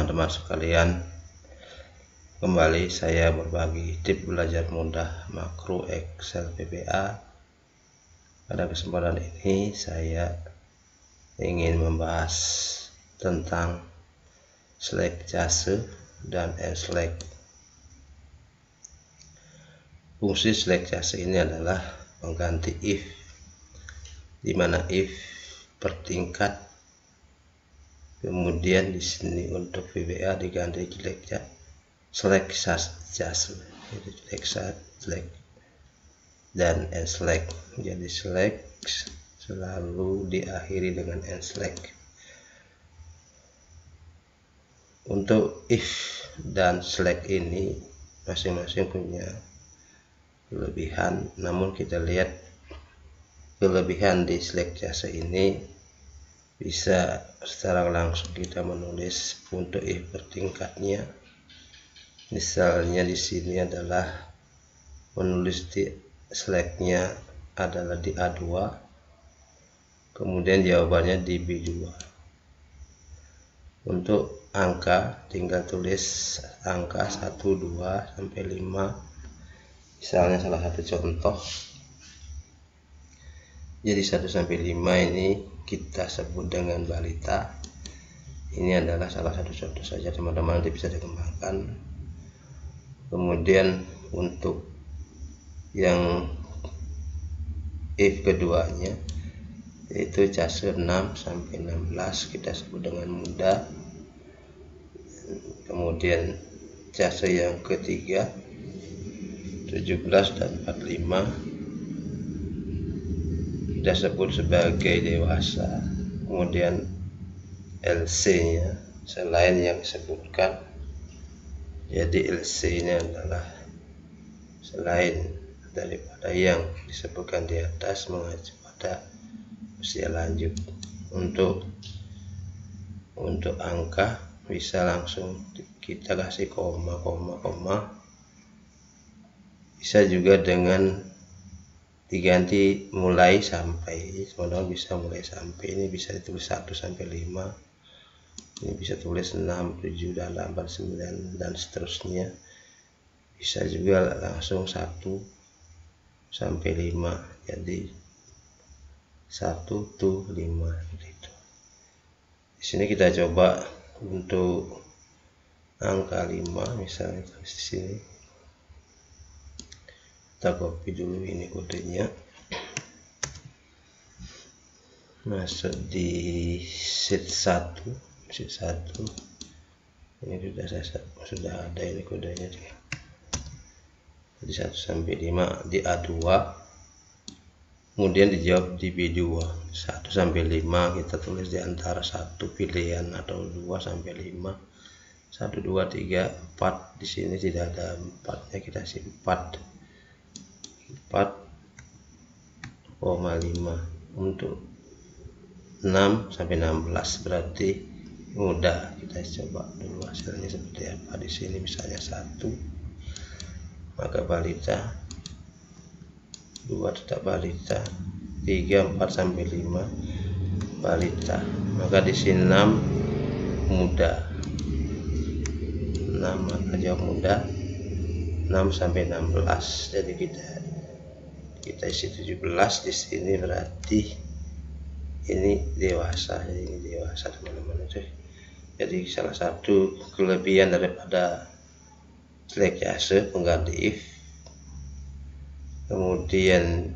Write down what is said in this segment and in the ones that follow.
teman-teman sekalian. Kembali saya berbagi tips belajar mudah makro Excel VBA. Pada kesempatan ini saya ingin membahas tentang select case dan select. Fungsi select case ini adalah pengganti if, di mana if bertingkat. Kemudian di sini untuk VBA diganti select case, select dan select. Jadi select selalu diakhiri dengan select. Untuk if dan select ini masing-masing punya kelebihan, namun kita lihat kelebihan di select case ini bisa secara langsung kita menulis untuk if bertingkatnya. Misalnya di sini adalah menulis di selectnya adalah di A2, kemudian jawabannya di B2. Untuk angka tinggal tulis angka 1, 2 sampai 5. Misalnya salah satu contoh, jadi 1 sampai 5 ini kita sebut dengan balita. Ini adalah salah satu contoh saja, teman-teman, nanti bisa dikembangkan. Kemudian untuk yang if keduanya yaitu case 6 sampai 16 kita sebut dengan muda. Kemudian case yang ketiga 17 dan 45 kita sebut sebagai dewasa. Kemudian LC nya selain yang disebutkan, jadi LC nya adalah selain daripada yang disebutkan di atas mengacu pada usia lanjut. Untuk angka bisa langsung kita kasih koma, bisa juga dengan diganti mulai sampai. Teman-teman bisa mulai sampai, ini bisa ditulis 1 sampai 5, ini bisa tulis 6, 7, 8, 9 dan seterusnya. Bisa juga langsung 1 sampai 5, jadi 1 to 5 gitu. Di sini kita coba untuk angka 5, misalnya di sini kita copy dulu ini kodenya, masuk di sheet 1. Ini sudah ada ini kodenya, jadi 1 sampai 5 di A2, kemudian dijawab di B2. 1 sampai 5 kita tulis di antara 1 pilihan atau 2 sampai 5. 1, 2, 3, 4. Di sini tidak ada 4-nya, kita kasih 4,5. Untuk 6 sampai 16 berarti mudah. Kita coba dulu hasilnya seperti apa. Di sini misalnya 1, maka balita. 2 tetap balita. 3, 4 sampai 5 balita. Maka di sini 6 muda. 6 maka jawab muda. 6 sampai 16. Jadi kita isi 17 di sini, berarti ini dewasa. Jadi ini dewasa, teman-teman. Jadi salah satu kelebihan daripada select case pengganti if. Kemudian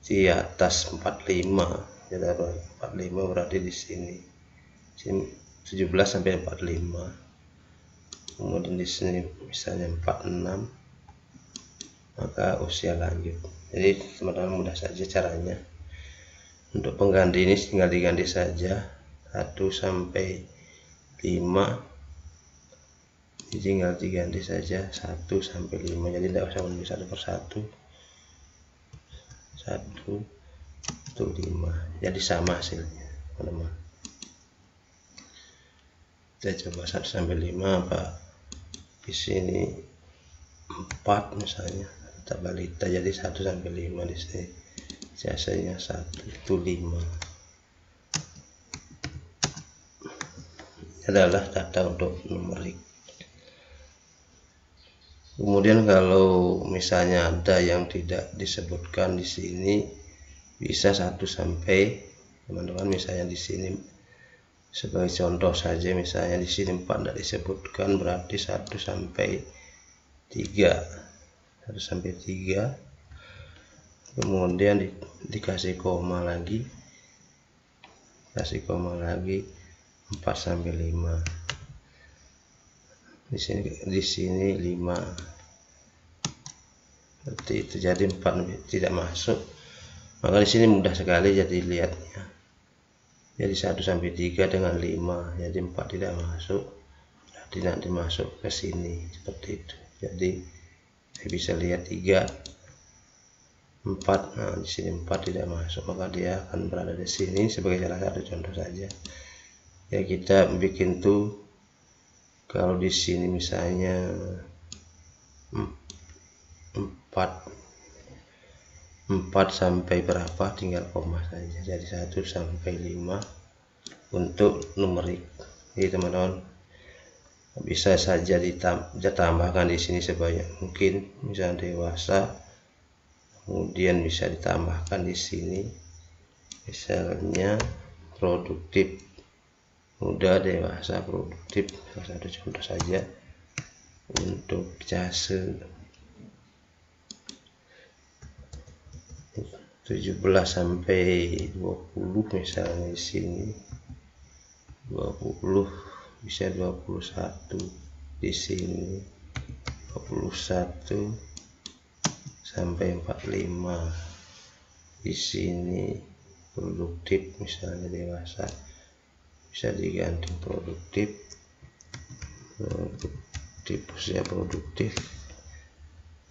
di atas 45, jadi 45 berarti di sini 17 sampai 45. Kemudian di sini misalnya 46, maka usia lanjut. Jadi teman-teman mudah saja caranya. Untuk pengganti ini tinggal diganti saja 1 sampai 5, jadi tinggal diganti saja 1 sampai 5, jadi tidak usah menulis satu persatu. 1 to 5, jadi sama hasilnya, teman-teman. Kita coba 1 sampai 5 apa di sini 4 misalnya, tetap balita, jadi 1 sampai 5 di sini. Jasanya 1 to 5. adalah data untuk numerik. Kemudian kalau misalnya ada yang tidak disebutkan di sini, bisa 1 sampai, teman-teman, misalnya di sini sebagai contoh saja, misalnya di sini 4 tidak disebutkan, berarti 1 sampai 3. 1 sampai 3. Kemudian dikasih koma lagi. Kasih koma lagi 4 sampai 5. Di sini 5. Seperti itu. Jadi 4 tidak masuk. Maka di sini mudah sekali jadi lihatnya. Jadi 1 sampai 3 dengan 5. Jadi 4 tidak masuk. Tidak dimasuk ke sini seperti itu. Jadi saya bisa lihat 3, 4. Nah, di sini 4 tidak masuk, maka dia akan berada di sini sebagai salah satu contoh saja. Ya, kita bikin tuh kalau di sini misalnya 4 sampai berapa, tinggal koma saja. Jadi 1 sampai 5 untuk numerik. Jadi teman-teman bisa saja ditambahkan di sini sebanyak mungkin, misalnya dewasa, kemudian bisa ditambahkan di sini misalnya produktif, muda, dewasa, produktif, salah satu contoh saja. Untuk jase 17 sampai 20 misalnya di sini 20, bisa 21 di sini 21 sampai 45 di sini produktif, misalnya dewasa bisa diganti produktif usia produktif,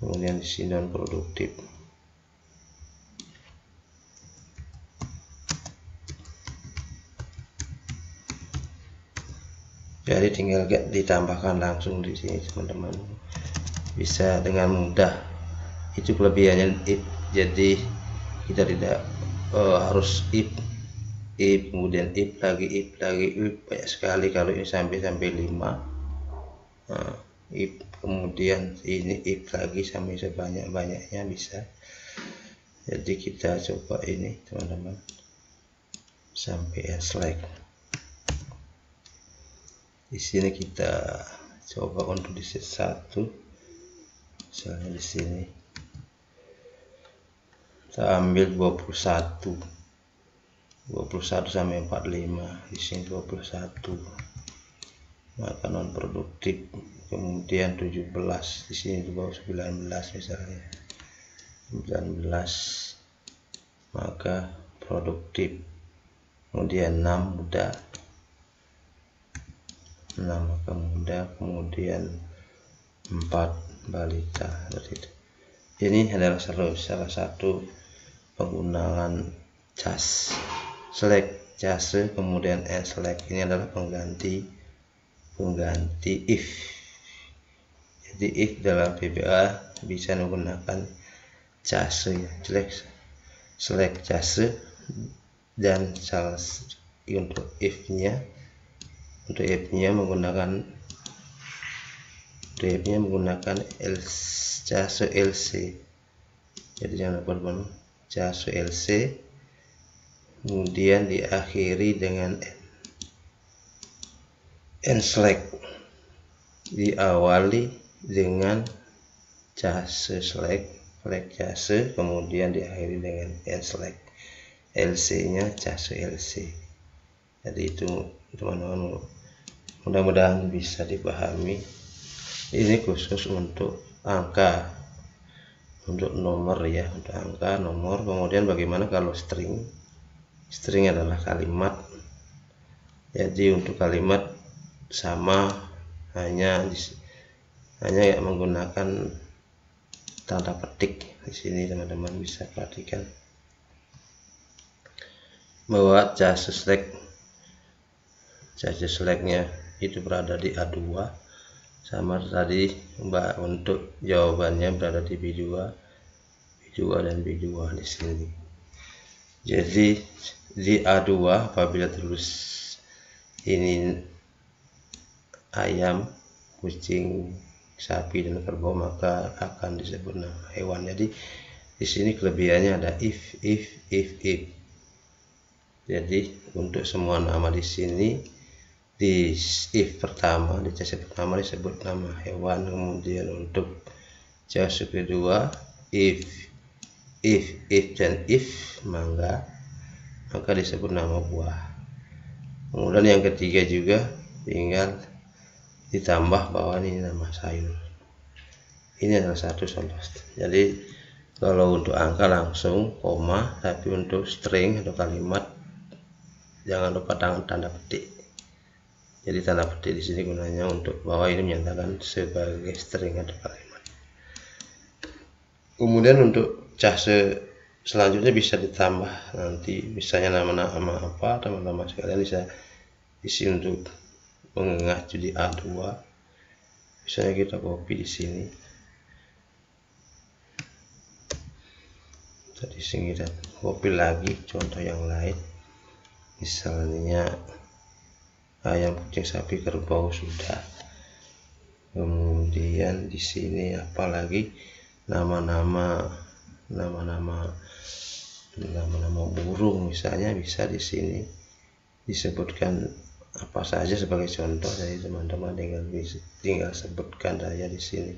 kemudian di sini non produktif. Jadi tinggal ditambahkan langsung di sini, teman-teman, bisa dengan mudah. Itu kelebihannya if. Jadi kita tidak harus if kemudian if lagi banyak sekali. Kalau ini sampai 5, if kemudian ini if lagi sampai sebanyak-banyaknya bisa. Jadi kita coba ini, teman-teman, sampai select. Di sini kita coba untuk di set 1, misalnya di sini kita ambil 21 sampai 45, di sini 21, maka non produktif. Kemudian 17, di sini di bawah 19 misalnya 19, maka produktif. Kemudian 6 muda, 6 maka muda, kemudian 4 balita. Seperti itu. Ini adalah salah satu penggunaan select jase kemudian select. Ini adalah pengganti if. Jadi if dalam VBA bisa menggunakan jase, select jase, dan untuk if-nya menggunakan jase LC. Jadi jangan lupa jase LC, kemudian diakhiri dengan select, diawali dengan jase select jase, kemudian diakhiri dengan select, LC-nya jase LC. Jadi itu, teman-teman, mudah-mudahan bisa dipahami. Ini khusus untuk angka, untuk nomor ya, untuk angka, nomor. Kemudian bagaimana kalau string adalah kalimat. Jadi untuk kalimat sama, hanya ya menggunakan tanda petik. Di sini teman-teman bisa perhatikan bahwa jase select-nya itu berada di A2, sama tadi untuk jawabannya berada di B2 dan B2 di sini. Jadi di A2 apabila tulis ini ayam, kucing, sapi dan kerbau maka akan disebut nama hewan. Jadi di sini kelebihannya ada if. Jadi untuk semua nama di sini di if pertama, di case pertama disebut nama hewan, kemudian untuk case kedua if dan if maka disebut nama buah. Kemudian yang ketiga juga tinggal ditambah bahwa ini nama sayur. Ini adalah satu contoh. Jadi kalau untuk angka langsung koma, tapi untuk string atau kalimat jangan lupa tanda petik. Jadi tanda petik di sini gunanya untuk bahwa ini menyatakan sebagai string atau kalimat. Kemudian untuk case selanjutnya bisa ditambah nanti, misalnya nama-nama apa, teman-teman sekalian bisa isi untuk mengacu di A2. Misalnya kita copy di sini. Tadi sini kita copy lagi contoh yang lain. Misalnya ayam, kucing, sapi, kerbau sudah. Kemudian di sini apalagi nama-nama burung misalnya bisa di sini disebutkan apa saja sebagai contoh. Jadi teman-teman tinggal sebutkan saja di sini.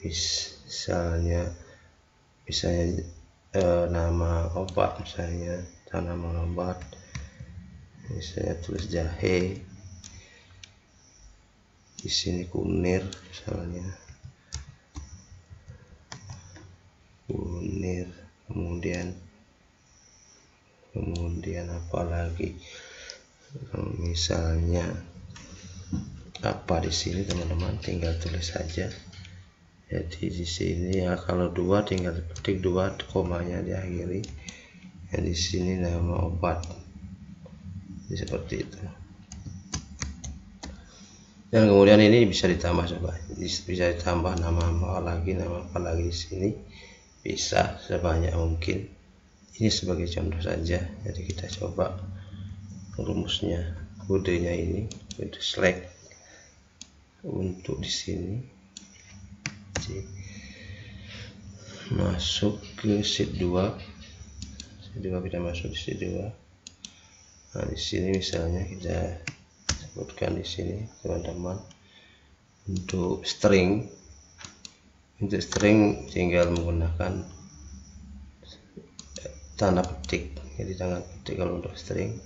Misalnya nama obat, misalnya tanaman obat, misalnya tulis jahe, di sini kunir, misalnya kunir, kemudian apa lagi, misalnya apa di sini teman-teman tinggal tulis saja. Jadi di sini ya kalau 2 tinggal ketik 2 komanya diakhiri. Dan di sini nama obat. Jadi seperti itu. Dan kemudian ini bisa ditambah, coba bisa ditambah nama apa lagi di sini, bisa sebanyak mungkin. Ini sebagai contoh saja. Jadi kita coba rumusnya, kodenya ini kode select untuk di sini. Masuk ke sheet 2. Kita masuk di sheet 2. Nah, di sini misalnya kita sebutkan di sini teman-teman untuk string tinggal menggunakan tanda petik. Jadi tanda petik kalau untuk string.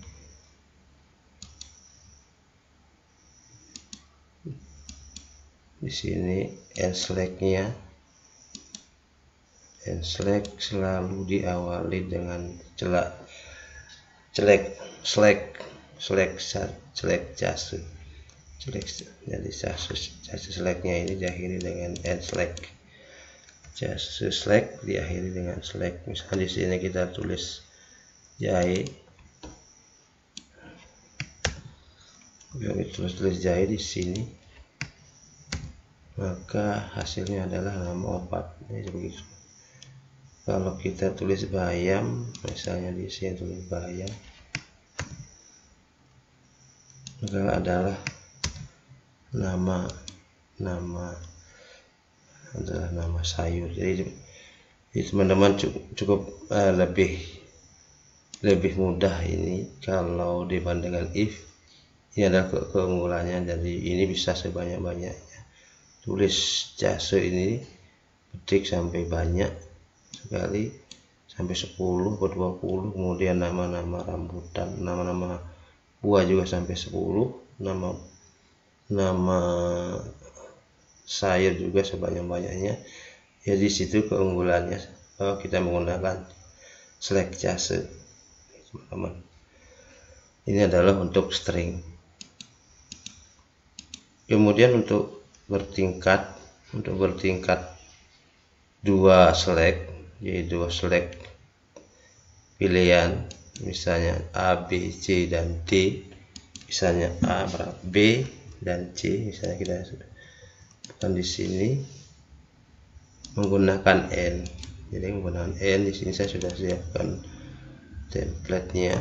Di sini select-nya selalu diawali dengan case. Jadi case select-nya ini diakhiri dengan select. Case select diakhiri dengan select. Misalnya di sini kita tulis jahe. Tulis jahe di sini. Maka hasilnya adalah nama obat. Ini begitu. Kalau kita tulis bayam, misalnya di sini tulis bayam, maka adalah nama sayur. Jadi teman-teman cukup lebih mudah ini kalau dibandingkan if. Ini adalah keunggulannya. Jadi ini bisa sebanyak-banyaknya. Tulis case ini, petik sampai banyak sekali, sampai 10 atau 20. Kemudian nama-nama rambutan, nama-nama buah juga sampai 10. Nama sayur juga sebanyak-banyaknya. Ya di situ keunggulannya kalau kita menggunakan select case, teman-teman. Ini adalah untuk string. Kemudian untuk bertingkat 2 select, yaitu 2 select pilihan, misalnya A, B, C dan D. Misalnya A, B dan C, misalnya kita sebutkan di sini menggunakan N. Jadi menggunakan N di sini saya sudah siapkan template-nya,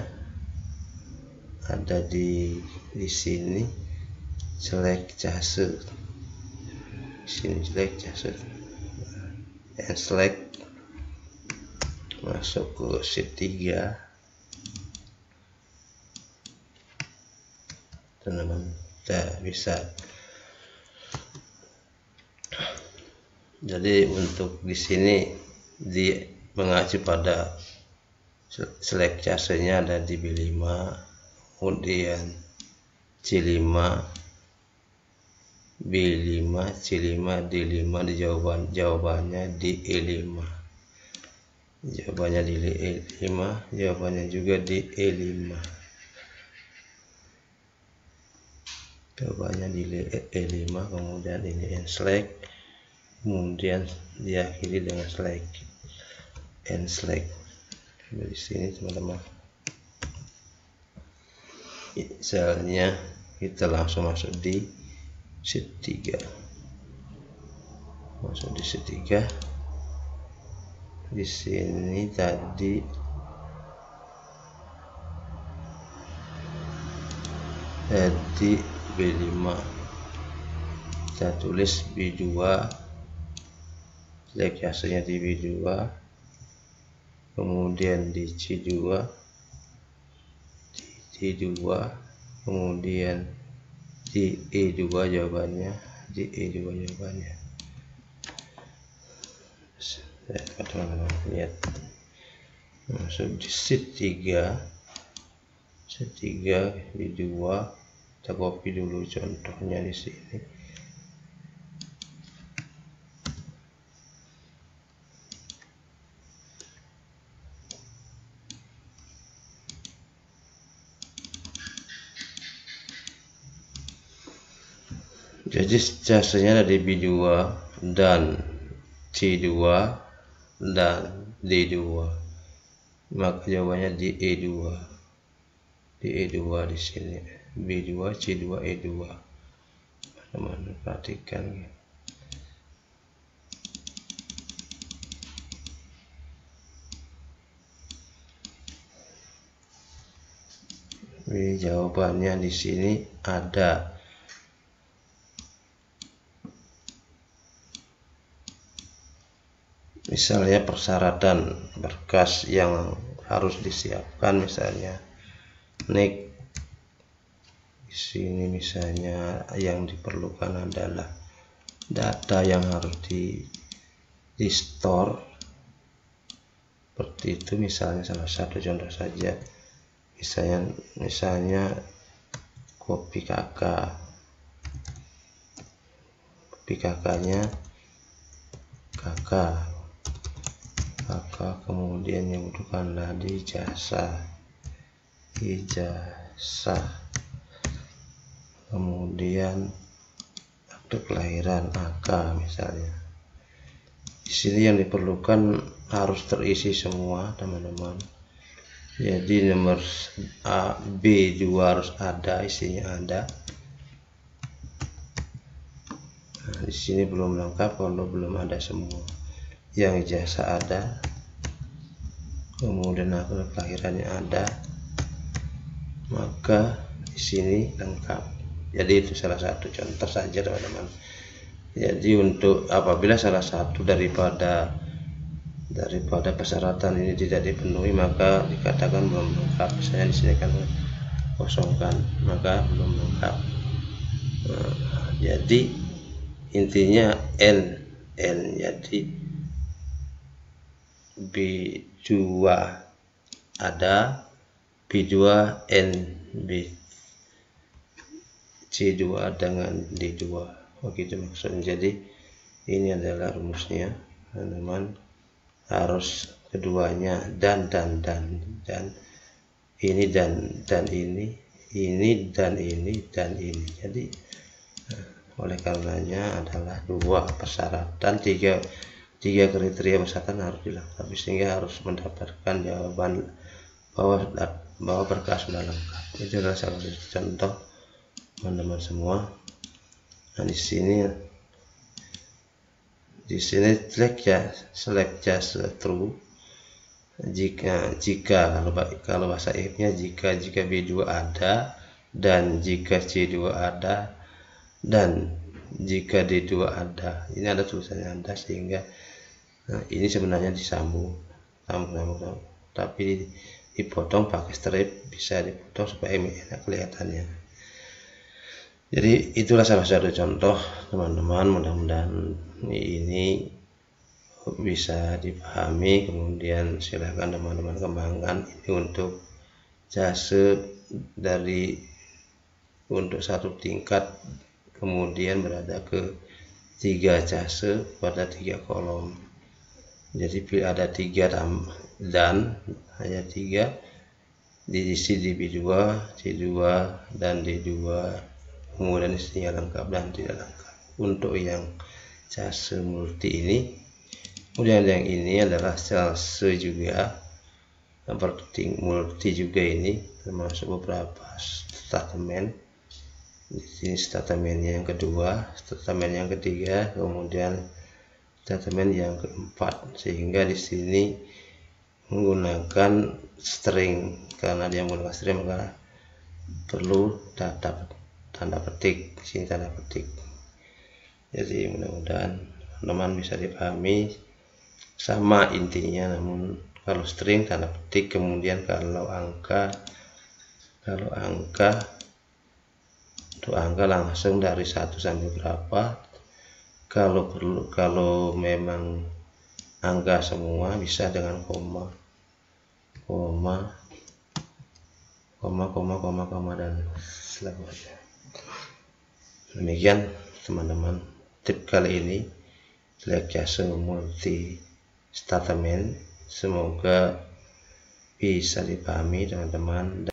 ada di sini. select jase, sini select jase, and select, masuk ke sheet 3, teman-teman bisa. Jadi untuk di sini mengacu pada select jasenya ada di B5, kemudian C5, B5, C5, D5, di jawabannya di E5. Jawabannya di E5, jawabannya juga di E5. Jawabannya di E5, kemudian ini and select, kemudian diakhiri dengan select and select. Di sini teman-teman, misalnya kita langsung masuk di sheet 3, masuk di sheet 3. Di sini tadi B5, kita tulis B2, select jasenya di B2, kemudian di C2, di D2, kemudian di E2 jawabannya, di E2 jawabannya. Teman-teman lihat, masuk di sheet 3, sheet 3 B2, kita copy dulu contohnya di sini. Jadi jasanya ada di B2 dan C2 dan D2, maka jawabannya di E2. Di E2 di sini, B2, C2, E2. Teman-teman perhatikan. Ini jawabannya di sini ada. Misalnya persyaratan berkas yang harus disiapkan, misalnya di sini misalnya yang diperlukan adalah data yang harus di store, seperti itu. Misalnya salah satu contoh saja, misalnya kopi KK-nya KK, kemudian yang butuhkanlah di ijazah, kemudian akte kelahiran AK misalnya. Di sini yang diperlukan harus terisi semua, teman-teman. Jadi nomor B2 harus ada, isinya ada. Nah, di sini belum lengkap kalau belum ada semua. Yang ijazah ada, kemudian akte kelahirannya ada, maka di sini lengkap. Jadi itu salah satu contoh saja, teman-teman. Jadi untuk apabila salah satu daripada persyaratan ini tidak dipenuhi, maka dikatakan belum lengkap. Misalnya di sini kan kosongkan, maka belum lengkap. Nah, jadi intinya N jadi B2 ada, B2 N B, C2 dengan D2, begitu maksudnya. Jadi ini adalah rumusnya, teman-teman. Harus keduanya dan ini dan ini dan ini. Jadi oleh karenanya adalah dua persyaratan, tiga kriteria persyaratan harus dilengkapi, sehingga harus mendapatkan jawaban bahwa berkas sudah lengkap. Itu adalah salah satu contoh, teman-teman semua. Nah, di sini select just true jika kalau bahasa if-nya jika B2 ada dan jika C2 ada Dan jika D2 ada, ini ada tulisannya ada, sehingga ini sebenarnya disambung, tapi dipotong pakai strip, bisa dipotong supaya enak kelihatannya. Jadi itulah salah satu contoh teman-teman, mudah-mudahan ini bisa dipahami. Kemudian silakan teman-teman kembangkan ini untuk jase untuk satu tingkat, kemudian berada ke 3 jase pada 3 kolom. Jadi ada 3 dan hanya 3 diisi di B2, C2 dan D2, kemudian isinya lengkap dan tidak lengkap. Untuk yang jase multi ini, kemudian yang ini adalah jase juga multi juga, ini termasuk beberapa statement. Di sini statementnya yang kedua, statement yang ketiga, kemudian statement yang keempat, sehingga di sini menggunakan string. Karena dia menggunakan string maka perlu tanda petik. Di sini tanda petik. Jadi mudah-mudahan teman-teman bisa dipahami, sama intinya, namun kalau string tanda petik, kemudian kalau angka untuk angka langsung dari 1 sampai berapa. Kalau memang angka semua bisa dengan koma dan selanjutnya. Demikian teman-teman tip kali ini, jase multi statement. Semoga bisa dipahami teman-teman.